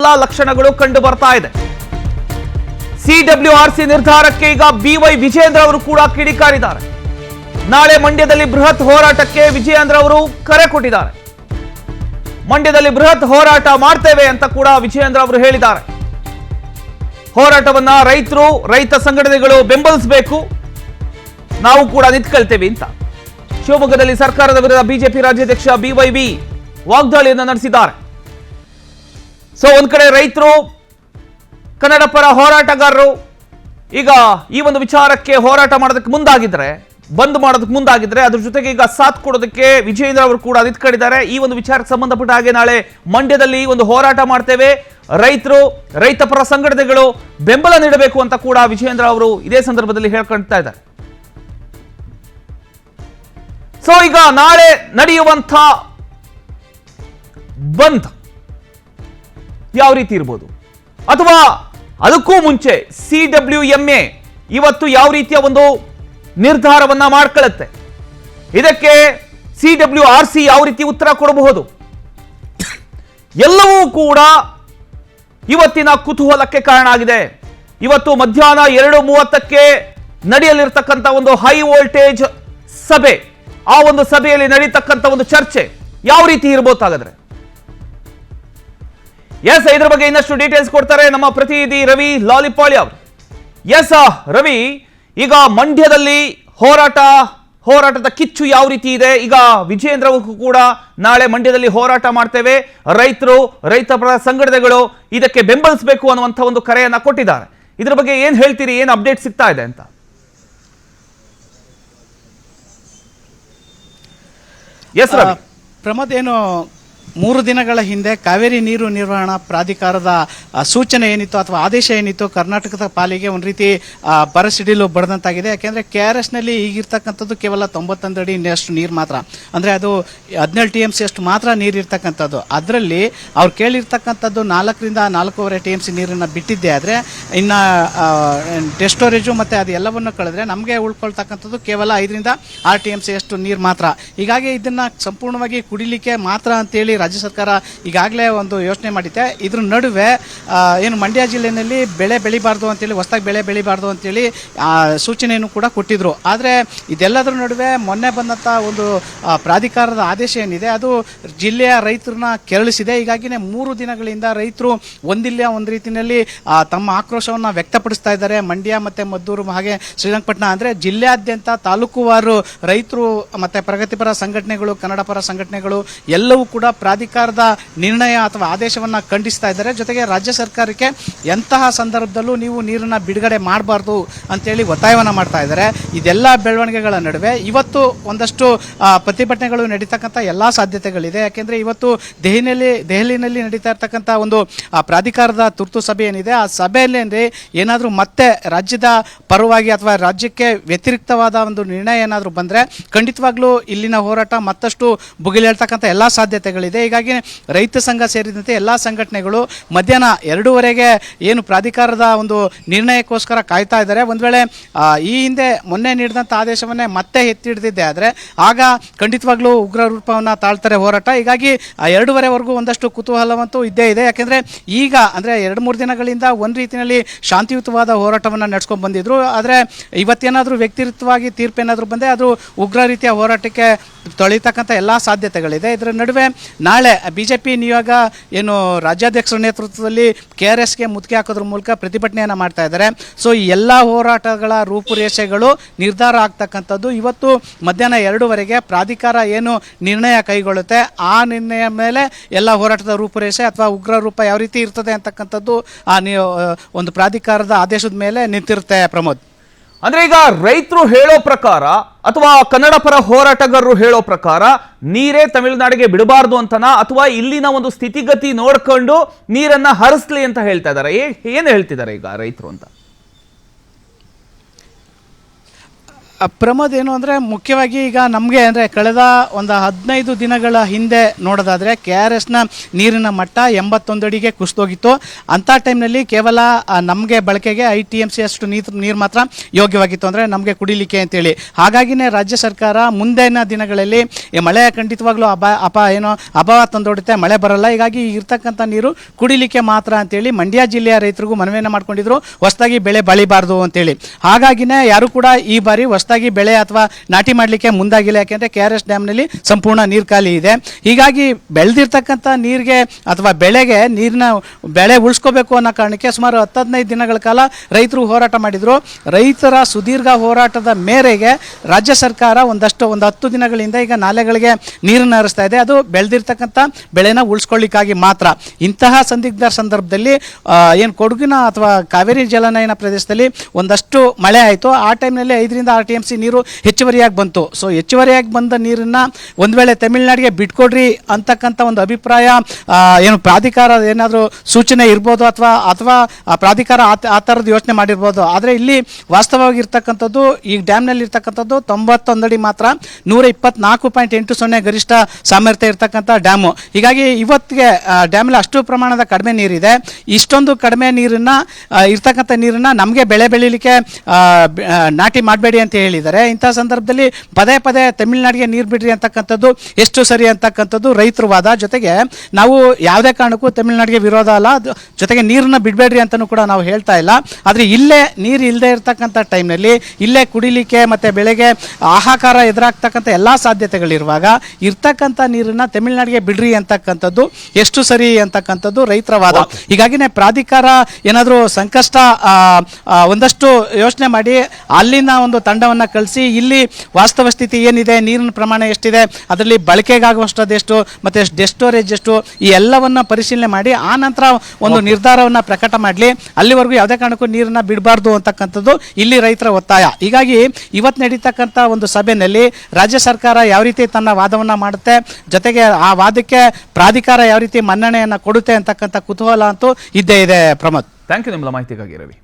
ಎಲ್ಲಾ ಲಕ್ಷಣಗಳು ಕಂಡು ಬರ್ತಾ ಇದೆ. ಸಿಡಬ್ಲ್ಯೂಆರ್ಸಿ ನಿರ್ಧಾರಕ್ಕೆ ಈಗ ಬಿವೈ ವಿಜಯೇಂದ್ರ ಅವರು ಕೂಡ ಕಿಡಿಕಾರಿದ್ದಾರೆ. ನಾಳೆ ಮಂಡ್ಯದಲ್ಲಿ ಬೃಹತ್ ಹೋರಾಟಕ್ಕೆ ವಿಜಯೇಂದ್ರ ಅವರು ಕರೆ ಕೊಟ್ಟಿದ್ದಾರೆ. ಮಂಡ್ಯದಲ್ಲಿ ಬೃಹತ್ ಹೋರಾಟ ಮಾಡ್ತೇವೆ ಅಂತ ಕೂಡ ವಿಜಯೇಂದ್ರ ಅವರು ಹೇಳಿದ್ದಾರೆ. ಹೋರಾಟವನ್ನ ರೈತರು, ರೈತ ಸಂಘಟನೆಗಳು ಬೆಂಬಲಿಸಬೇಕು, ನಾವು ಕೂಡ ನಿಂತ್ಕೊಳ್ತೇವೆ ಅಂತ. ಶಿವಮೊಗ್ಗದಲ್ಲಿ ಸರ್ಕಾರದ ವಿರುದ್ಧ ಬಿಜೆಪಿ ರಾಜ್ಯಾಧ್ಯಕ್ಷ ಬಿವೈವಿ ವಾಗ್ದಾಳಿಯನ್ನು ನಡೆಸಿದ್ದಾರೆ. ಸೊ ಒಂದ್ ಕಡೆ ರೈತರು, ಕನ್ನಡ ಪರ ಹೋರಾಟಗಾರರು ಈಗ ಈ ಒಂದು ವಿಚಾರಕ್ಕೆ ಹೋರಾಟ ಮಾಡೋದಕ್ಕೆ ಮುಂದಾಗಿದ್ರೆ, ಬಂದ್ ಮಾಡೋದಕ್ಕೆ ಮುಂದಾಗಿದ್ರೆ, ಅದ್ರ ಜೊತೆಗೆ ಈಗ ಸಾಥ್ ಕೊಡೋದಕ್ಕೆ ವಿಜಯೇಂದ್ರ ಅವರು ಕೂಡ ನಿಂತ್ಕೊಂಡಿದ್ದಾರೆ. ಈ ಒಂದು ವಿಚಾರಕ್ಕೆ ಸಂಬಂಧಪಟ್ಟ ಹಾಗೆ ನಾಳೆ ಮಂಡ್ಯದಲ್ಲಿ ಒಂದು ಹೋರಾಟ ಮಾಡ್ತೇವೆ, ರೈತರು, ರೈತ ಪರ ಸಂಘಟನೆಗಳು ಬೆಂಬಲ ನೀಡಬೇಕು ಅಂತ ಕೂಡ ವಿಜಯೇಂದ್ರ ಅವರು ಇದೇ ಸಂದರ್ಭದಲ್ಲಿ ಹೇಳ್ಕೊಳ್ತಾ ಇದ್ದಾರೆ. ಸೊ ಈಗ ನಾಳೆ ನಡೆಯುವಂಥ ಬಂದ್ ಯಾವ ರೀತಿ ಇರ್ಬೋದು, ಅಥವಾ ಅದಕ್ಕೂ ಮುಂಚೆ ಸಿಡಬ್ಲ್ಯೂಎಂಎ ಇವತ್ತು ಯಾವ ರೀತಿಯ ಒಂದು ನಿರ್ಧಾರವನ್ನ ಮಾಡ್ಕೊಳ್ಳುತ್ತೆ, ಇದಕ್ಕೆ ಸಿಡಬ್ಲ್ಯೂಆರ್ಸಿ ಯಾವ ರೀತಿ ಉತ್ತರ ಕೊಡಬಹುದು, ಎಲ್ಲವೂ ಕೂಡ ಇವತ್ತಿನ ಕುತೂಹಲಕ್ಕೆ ಕಾರಣ ಆಗಿದೆ. ಇವತ್ತು ಮಧ್ಯಾಹ್ನ 2:30ಕ್ಕೆ ನಡೆಯಲಿರ್ತಕ್ಕಂಥ ಒಂದು ಹೈ ವೋಲ್ಟೇಜ್ ಸಭೆ, ಆ ಒಂದು ಸಭೆಯಲ್ಲಿ ನಡೀತಕ್ಕಂಥ ಒಂದು ಚರ್ಚೆ ಯಾವ ರೀತಿ ಇರಬಹುದಾಗಾದ್ರೆ. ಎಸ್, ಇದ್ರ ಬಗ್ಗೆ ಇನ್ನಷ್ಟು ಡೀಟೇಲ್ಸ್ ಕೊಡ್ತಾರೆ ನಮ್ಮ ಪ್ರತಿನಿಧಿ ರವಿ ಲಾಲಿಪಾಳಿ ಅವರು. ಎಸ್ ರವಿ, ಈಗ ಮಂಡ್ಯದಲ್ಲಿ ಹೋರಾಟದ ಕಿಚ್ಚು ಯಾವ ರೀತಿ ಇದೆ? ಈಗ ವಿಜಯೇಂದ್ರ ಕೂಡ ನಾಳೆ ಮಂಡ್ಯದಲ್ಲಿ ಹೋರಾಟ ಮಾಡ್ತೇವೆ, ರೈತರು, ರೈತ ಪರ ಸಂಘಟನೆಗಳು ಇದಕ್ಕೆ ಬೆಂಬಲಿಸಬೇಕು ಅನ್ನುವಂಥ ಒಂದು ಕರೆಯನ್ನ ಕೊಟ್ಟಿದ್ದಾರೆ. ಇದ್ರ ಬಗ್ಗೆ ಏನ್ ಹೇಳ್ತೀರಿ, ಏನ್ ಅಪ್ಡೇಟ್ ಸಿಗ್ತಾ ಇದೆ ಅಂತ? ಎಸ್ ರವಿ. ಪ್ರಮೋದ್, ಏನು 3 ದಿನಗಳ ಹಿಂದೆ ಕಾವೇರಿ ನೀರು ನಿರ್ವಹಣಾ ಪ್ರಾಧಿಕಾರದ ಸೂಚನೆ ಏನಿತ್ತು ಅಥವಾ ಆದೇಶ ಏನಿತ್ತು ಕರ್ನಾಟಕದ ಪಾಲಿಗೆ ಒಂದು ರೀತಿ ಬರಸಿಡಿಲು ಬಡದಂತಾಗಿದೆ. ಯಾಕೆಂದ್ರೆ KRS ನಲ್ಲಿ ಈಗಿರ್ತಕ್ಕಂಥದ್ದು ಕೇವಲ 91 ಅಡಿ ಅಷ್ಟು ನೀರು ಮಾತ್ರ, ಅಂದ್ರೆ ಅದು 17 TMC ಅಷ್ಟು ಮಾತ್ರ ನೀರು ಇರ್ತಕ್ಕಂಥದ್ದು. ಅದರಲ್ಲಿ ಅವ್ರು ಕೇಳಿರ್ತಕ್ಕಂಥದ್ದು 4 ರಿಂದ 4.5 TMC ನೀರನ್ನ ಬಿಟ್ಟಿದ್ದೆ. ಆದ್ರೆ ಇನ್ನ ಡೆಸ್ಟ್ ಸ್ಟೋರೇಜು ಮತ್ತೆ ಅದು ಎಲ್ಲವನ್ನು ಕಳೆದ್ರೆ ನಮಗೆ ಉಳ್ಕೊಳ್ತಕ್ಕಂಥದ್ದು ಕೇವಲ 5 ರಿಂದ 6 TMC ಅಷ್ಟು ನೀರು ಮಾತ್ರ. ಹೀಗಾಗಿ ಇದನ್ನ ಸಂಪೂರ್ಣವಾಗಿ ಕುಡಿಲಿಕ್ಕೆ ಮಾತ್ರ ಅಂತೇಳಿ ರಾಜ್ಯ ಸರ್ಕಾರ ಈಗಾಗಲೇ ಒಂದು ಯೋಚನೆ ಮಾಡಿದೆ. ಇದ್ರ ನಡುವೆ ಏನು ಮಂಡ್ಯ ಜಿಲ್ಲೆಯಲ್ಲಿ ಬೆಳೆ ಬೆಳಿಬಾರ್ದು ಅಂತೇಳಿ, ಹೊಸದಾಗಿ ಬೆಳೆ ಬೆಳಿಬಾರ್ದು ಅಂತೇಳಿ ಸೂಚನೆಯನ್ನು ಕೂಡ ಕೊಟ್ಟಿದ್ರು. ಆದರೆ ಇದೆಲ್ಲದರ ನಡುವೆ ಮೊನ್ನೆ ಬಂದಂಥ ಒಂದು ಪ್ರಾಧಿಕಾರದ ಆದೇಶ ಏನಿದೆ ಅದು ಜಿಲ್ಲೆಯ ರೈತರನ್ನ ಕೆರಳಿಸಿದೆ. ಹೀಗಾಗಿನೇ 3 ದಿನಗಳಿಂದ ರೈತರು ಒಂದಿಲ್ಲ ಒಂದು ರೀತಿಯಲ್ಲಿ ತಮ್ಮ ಆಕ್ರೋಶವನ್ನು ವ್ಯಕ್ತಪಡಿಸ್ತಾ ಇದ್ದಾರೆ. ಮಂಡ್ಯ ಮತ್ತೆ ಮದ್ದೂರು ಹಾಗೆ ಶ್ರೀರಂಗಪಟ್ಟಣ ಅಂದರೆ ಜಿಲ್ಲೆಯಾದ್ಯಂತ ತಾಲೂಕುವಾರು ರೈತರು ಮತ್ತೆ ಪ್ರಗತಿಪರ ಸಂಘಟನೆಗಳು, ಕನ್ನಡ ಪರ ಸಂಘಟನೆಗಳು ಎಲ್ಲವೂ ಕೂಡ ಪ್ರಾಧಿಕಾರದ ನಿರ್ಣಯ ಅಥವಾ ಆದೇಶವನ್ನ ಖಂಡಿಸ್ತಾ ಇದ್ದಾರೆ. ಜೊತೆಗೆ ರಾಜ್ಯ ಸರ್ಕಾರಕ್ಕೆ ಎಂತಹ ಸಂದರ್ಭದಲ್ಲೂ ನೀವು ನೀರನ್ನ ಬಿಡುಗಡೆ ಮಾಡಬಾರ್ದು ಅಂತೇಳಿ ಒತ್ತಾಯವನ್ನ ಮಾಡ್ತಾ ಇದ್ದಾರೆ. ಇದೆಲ್ಲ ಬೆಳವಣಿಗೆಗಳ ನಡುವೆ ಇವತ್ತು ಒಂದಷ್ಟು ಪ್ರತಿಭಟನೆಗಳು ನಡೀತಕ್ಕಂಥ ಎಲ್ಲಾ ಸಾಧ್ಯತೆಗಳಿದೆ. ಯಾಕೆಂದ್ರೆ ಇವತ್ತು ದೆಹಲಿನಲ್ಲಿ ನಡೀತಾ ಇರ್ತಕ್ಕಂಥ ಒಂದು ಪ್ರಾಧಿಕಾರದ ತುರ್ತು ಸಭೆ ಏನಿದೆ, ಆ ಸಭೆಯಲ್ಲಿ ಏನಾದರೂ ಮತ್ತೆ ರಾಜ್ಯದ ಪರವಾಗಿ ಅಥವಾ ರಾಜ್ಯಕ್ಕೆ ವ್ಯತಿರಿಕ್ತವಾದ ಒಂದು ನಿರ್ಣಯ ಏನಾದರೂ ಬಂದ್ರೆ ಖಂಡಿತವಾಗ್ಲೂ ಇಲ್ಲಿನ ಹೋರಾಟ ಮತ್ತಷ್ಟು ಭುಗಿಲೇಳ್ತಕ್ಕಂಥ ಎಲ್ಲಾ ಸಾಧ್ಯತೆಗಳಿದೆ. ಹೀಗಾಗಿ ರೈತ ಸಂಘ ಸೇರಿದಂತೆ ಎಲ್ಲಾ ಸಂಘಟನೆಗಳು ಮಧ್ಯಾಹ್ನ 2:30ಗೆ ಏನು ಪ್ರಾಧಿಕಾರದ ಒಂದು ನಿರ್ಣಯಕ್ಕೋಸ್ಕರ ಕಾಯ್ತಾ ಇದ್ದಾರೆ. ಒಂದ್ ವೇಳೆ ಈ ಹಿಂದೆ ಮೊನ್ನೆ ನೀಡಿದಂಥ ಆದೇಶವನ್ನೇ ಮತ್ತೆ ಎತ್ತಿಡಿದಿದ್ದೆ ಆದರೆ ಆಗ ಖಂಡಿತವಾಗ್ಲೂ ಉಗ್ರ ರೂಪವನ್ನ ತಾಳ್ತಾರೆ ಹೋರಾಟ. ಹೀಗಾಗಿ 2:30ವರೆಗೂ ಒಂದಷ್ಟು ಕುತೂಹಲವಂತೂ ಇದ್ದೇ ಇದೆ. ಯಾಕೆಂದ್ರೆ ಈಗ ಅಂದ್ರೆ 2-3 ದಿನಗಳಿಂದ ಒಂದ್ ರೀತಿಯಲ್ಲಿ ಶಾಂತಿಯುತವಾದ ಹೋರಾಟವನ್ನ ನಡೆಸ್ಕೊಂಡು ಬಂದಿದ್ರು. ಆದ್ರೆ ಇವತ್ತೇನಾದ್ರೂ ವ್ಯಕ್ತಿಗತವಾಗಿ ತೀರ್ಪೇನಾದ್ರೂ ಬಂದೆ ಅದು ಉಗ್ರ ರೀತಿಯ ಹೋರಾಟಕ್ಕೆ ತೊಳಿತಕ್ಕಂಥ ಎಲ್ಲಾ ಸಾಧ್ಯತೆಗಳಿದೆ. ಇದರ ನಡುವೆ ನಾಳೆ ಬಿಜೆಪಿ ನಿಯೋಗ ಏನು ರಾಜ್ಯಾಧ್ಯಕ್ಷರ ನೇತೃತ್ವದಲ್ಲಿ KRSಗೆ ಮುತ್ತಿಗೆ ಹಾಕೋದ್ರ ಮೂಲಕ ಪ್ರತಿಭಟನೆಯನ್ನ ಮಾಡ್ತಾ ಇದ್ದಾರೆ. ಸೊ ಈ ಎಲ್ಲಾ ಹೋರಾಟಗಳ ರೂಪುರೇಷೆಗಳು ನಿರ್ಧಾರ ಆಗ್ತಕ್ಕಂಥದ್ದು ಇವತ್ತು ಮಧ್ಯಾಹ್ನ 2:30ಗೆ ಪ್ರಾಧಿಕಾರ ಏನು ನಿರ್ಣಯ ಕೈಗೊಳ್ಳುತ್ತೆ ಆ ನಿರ್ಣಯ ಮೇಲೆ ಎಲ್ಲ ಹೋರಾಟದ ರೂಪುರೇಷೆ ಅಥವಾ ಉಗ್ರ ರೂಪ ಯಾವ ರೀತಿ ಇರ್ತದೆ ಅಂತಕ್ಕಂಥದ್ದು ಆ ಒಂದು ಪ್ರಾಧಿಕಾರದ ಆದೇಶದ ಮೇಲೆ ನಿಂತಿರುತ್ತೆ. ಪ್ರಮೋದ್, ಅಂದ್ರೆ ಈಗ ರೈತರು ಹೇಳೋ ಪ್ರಕಾರ ಅಥವಾ ಕನ್ನಡ ಪರ ಹೋರಾಟಗಾರರು ಹೇಳೋ ಪ್ರಕಾರ ನೀರೇ ತಮಿಳುನಾಡಿಗೆ ಬಿಡಬಾರ್ದು ಅಂತನಾ, ಅಥವಾ ಇಲ್ಲಿನ ಒಂದು ಸ್ಥಿತಿಗತಿ ನೋಡ್ಕೊಂಡು ನೀರನ್ನ ಹರಿಸ್ಲಿ ಅಂತ ಹೇಳ್ತಾ ಇದ್ದಾರೆ? ಏನ್ ಹೇಳ್ತಿದ್ದಾರೆ ಈಗ ರೈತರು ಅಂತ? ಪ್ರಮೋದ್ ಏನು ಅಂದರೆ ಮುಖ್ಯವಾಗಿ ಈಗ ನಮಗೆ ಅಂದರೆ ಕಳೆದ ಒಂದು 15 ದಿನಗಳ ಹಿಂದೆ ನೋಡೋದಾದರೆ KRSನ ನೀರಿನ ಮಟ್ಟ 81 ಅಡಿಗೆ ಕುಸಿದೋಗಿತ್ತು. ಅಂಥ ಟೈಮ್ನಲ್ಲಿ ಕೇವಲ ನಮಗೆ ಬಳಕೆಗೆ 5 TMC ಅಷ್ಟು ನೀರು ಮಾತ್ರ ಯೋಗ್ಯವಾಗಿತ್ತು, ಅಂದರೆ ನಮಗೆ ಕುಡಿಲಿಕ್ಕೆ ಅಂತೇಳಿ. ಹಾಗಾಗಿನೇ ರಾಜ್ಯ ಸರ್ಕಾರ ಮುಂದಿನ ದಿನಗಳಲ್ಲಿ ಈ ಮಳೆ ಖಂಡಿತವಾಗ್ಲೂ ಅಭಾವ ತಂದೊಡುತ್ತೆ, ಮಳೆ ಬರಲ್ಲ, ಹೀಗಾಗಿ ಇರ್ತಕ್ಕಂಥ ನೀರು ಕುಡಿಲಿಕ್ಕೆ ಮಾತ್ರ ಅಂತೇಳಿ ಮಂಡ್ಯ ಜಿಲ್ಲೆಯ ರೈತರಿಗೂ ಮನವಿಯನ್ನು ಮಾಡ್ಕೊಂಡಿದ್ರು, ಹೊಸದಾಗಿ ಬೆಳೆ ಬೆಳಿಬಾರ್ದು ಅಂತೇಳಿ. ಹಾಗಾಗಿನೇ ಯಾರು ಕೂಡ ಈ ಬಾರಿ ಹೊಸದಾಗಿ ಬೆಳೆ ಅಥವಾ ನಾಟಿ ಮಾಡಲಿಕ್ಕೆ ಮುಂದಾಗಿಲ್ಲ. ಯಾಕೆಂದರೆ KRS ಡ್ಯಾಮ್ನಲ್ಲಿ ಸಂಪೂರ್ಣ ನೀರು ಖಾಲಿ ಇದೆ. ಹೀಗಾಗಿ ಬೆಳೆದಿರ್ತಕ್ಕಂಥ ನೀರಿಗೆ ಅಥವಾ ನೀರಿನ ಬೆಳೆ ಉಳಿಸ್ಕೋಬೇಕು ಅನ್ನೋ ಕಾರಣಕ್ಕೆ ಸುಮಾರು 10-15 ದಿನಗಳ ಕಾಲ ರೈತರು ಹೋರಾಟ ಮಾಡಿದರು. ರೈತರ ಸುದೀರ್ಘ ಹೋರಾಟದ ಮೇರೆಗೆ ರಾಜ್ಯ ಸರ್ಕಾರ ಒಂದು 10 ದಿನಗಳಿಂದ ಈಗ ನಾಲೆಗಳಿಗೆ ನೀರನ್ನು ಹರಿಸ್ತಾ ಇದೆ. ಅದು ಬೆಳೆದಿರ್ತಕ್ಕಂಥ ಬೆಳೆನ ಉಳಿಸ್ಕೊಳ್ಳಿಕ್ಕಾಗಿ ಮಾತ್ರ. ಇಂತಹ ಸಂದಿಗ್ಧ ಸಂದರ್ಭದಲ್ಲಿ ಏನು ಕೊಡಗಿನ ಅಥವಾ ಕಾವೇರಿ ಜಲನಯನ ಪ್ರದೇಶದಲ್ಲಿ ಒಂದಷ್ಟು ಮಳೆ ಆಯಿತು. ಆ ಟೈಮ್ನಲ್ಲಿ 5-6 TMC ನೀರು ಹೆಚ್ಚುವರಿಯಾಗಿ ಬಂತು. ಸೊ ಹೆಚ್ಚುವರಿಯಾಗಿ ಬಂದ ನೀರನ್ನು ಒಂದು ವೇಳೆ ತಮಿಳುನಾಡಿಗೆ ಬಿಟ್ಕೊಡ್ರಿ ಅಂತಕ್ಕಂಥ ಒಂದು ಅಭಿಪ್ರಾಯ ಏನು ಪ್ರಾಧಿಕಾರ ಏನಾದರೂ ಸೂಚನೆ ಇರ್ಬೋದು ಅಥವಾ ಪ್ರಾಧಿಕಾರ ಆ ಥರದ್ದು ಯೋಚನೆ ಮಾಡಿರ್ಬೋದು. ಆದರೆ ಇಲ್ಲಿ ವಾಸ್ತವವಾಗಿರ್ತಕ್ಕಂಥದ್ದು ಈ ಡ್ಯಾಮ್ನಲ್ಲಿ ಇರ್ತಕ್ಕಂಥದ್ದು 91 ಅಡಿ ಮಾತ್ರ, 124.80 ಗರಿಷ್ಠ ಸಾಮರ್ಥ್ಯ ಇರ್ತಕ್ಕಂಥ ಡ್ಯಾಮು. ಹೀಗಾಗಿ ಇವತ್ತಿಗೆ ಡ್ಯಾಮಲ್ಲಿ ಅಷ್ಟು ಪ್ರಮಾಣದ ಕಡಿಮೆ ನೀರಿದೆ. ಇಷ್ಟೊಂದು ಕಡಿಮೆ ನೀರನ್ನು ಇರ್ತಕ್ಕಂಥ ನೀರನ್ನು ನಮಗೆ ಬೆಳೆ ಬೆಳೀಲಿಕ್ಕೆ ನಾಟಿ ಮಾಡಬೇಡಿ ಅಂತ ಹೇಳಿದ್ದಾರೆ. ಇಂಥ ಸಂದರ್ಭದಲ್ಲಿ ಪದೇ ತಮಿಳುನಾಡಿಗೆ ನೀರು ಬಿಡ್ರಿ ಅಂತಕ್ಕಂಥದ್ದು ಎಷ್ಟು ಸರಿ ಅಂತಕ್ಕಂಥದ್ದು ರೈತರ ವಾದ. ಜೊತೆಗೆ ನಾವು ಯಾವುದೇ ಕಾರಣಕ್ಕೂ ತಮಿಳುನಾಡಿಗೆ ವಿರೋಧ ಅಲ್ಲ, ಜೊತೆಗೆ ನೀರನ್ನ ಬಿಡಬೇಡ್ರಿ ಅಂತಲೂ ಕೂಡ ನಾವು ಹೇಳ್ತಾ ಇಲ್ಲ. ಆದರೆ ಇಲ್ಲೇ ನೀರು ಇಲ್ಲದೆ ಇರತಕ್ಕಂಥ ಟೈಮ್ನಲ್ಲಿ ಇಲ್ಲೇ ಕುಡಿಲಿಕ್ಕೆ ಮತ್ತು ಬೆಳೆಗೆ ಹಾಹಾಕಾರ ಎದುರಾಗ್ತಕ್ಕಂಥ ಎಲ್ಲ ಸಾಧ್ಯತೆಗಳಿರುವಾಗ ಇರ್ತಕ್ಕಂಥ ನೀರನ್ನು ತಮಿಳುನಾಡಿಗೆ ಬಿಡ್ರಿ ಅಂತಕ್ಕಂಥದ್ದು ಎಷ್ಟು ಸರಿ ಅಂತಕ್ಕಂಥದ್ದು ರೈತರ ವಾದ. ಹೀಗಾಗಿನೇ ಪ್ರಾಧಿಕಾರ ಏನಾದರೂ ಸಂಕಷ್ಟ ಒಂದಷ್ಟು ಯೋಚನೆ ಮಾಡಿ ಅಲ್ಲಿನ ಒಂದು ತಂಡವನ್ನು ಕಳಿಸಿ ಇಲ್ಲಿ ವಾಸ್ತವ ಸ್ಥಿತಿ ಏನಿದೆ, ನೀರಿನ ಪ್ರಮಾಣ ಎಷ್ಟಿದೆ, ಅದರಲ್ಲಿ ಬಳಕೆಗಾಗುವಷ್ಟು ಎಷ್ಟು ಮತ್ತು ಸ್ಟೋರೇಜ್ ಎಷ್ಟು, ಈ ಎಲ್ಲವನ್ನ ಪರಿಶೀಲನೆ ಮಾಡಿ ಆ ನಂತರ ಒಂದು ನಿರ್ಧಾರವನ್ನು ಪ್ರಕಟ ಮಾಡಲಿ. ಅಲ್ಲಿವರೆಗೂ ಯಾವುದೇ ಕಾರಣಕ್ಕೂ ನೀರನ್ನ ಬಿಡಬಾರ್ದು ಅಂತಕ್ಕಂಥದ್ದು ಇಲ್ಲಿ ರೈತರ ಒತ್ತಾಯ. ಹೀಗಾಗಿ ಇವತ್ತು ನಡೀತಕ್ಕಂಥ ಒಂದು ಸಭೆಯಲ್ಲಿ ರಾಜ್ಯ ಸರ್ಕಾರ ಯಾವ ರೀತಿ ತನ್ನ ವಾದವನ್ನು ಮಾಡುತ್ತೆ, ಜೊತೆಗೆ ಆ ವಾದಕ್ಕೆ ಪ್ರಾಧಿಕಾರ ಯಾವ ರೀತಿ ಮನ್ನಣೆಯನ್ನು ಕೊಡುತ್ತೆ ಅಂತಕ್ಕಂಥ ಕುತೂಹಲ ಅಂತೂ ಇದ್ದೇ ಇದೆ. ಪ್ರಮೋದ್, ಥ್ಯಾಂಕ್ ಯು ನಿಮ್ಮೆಲ್ಲ ಮಾಹಿತಿಗಾಗಿ ರವಿ.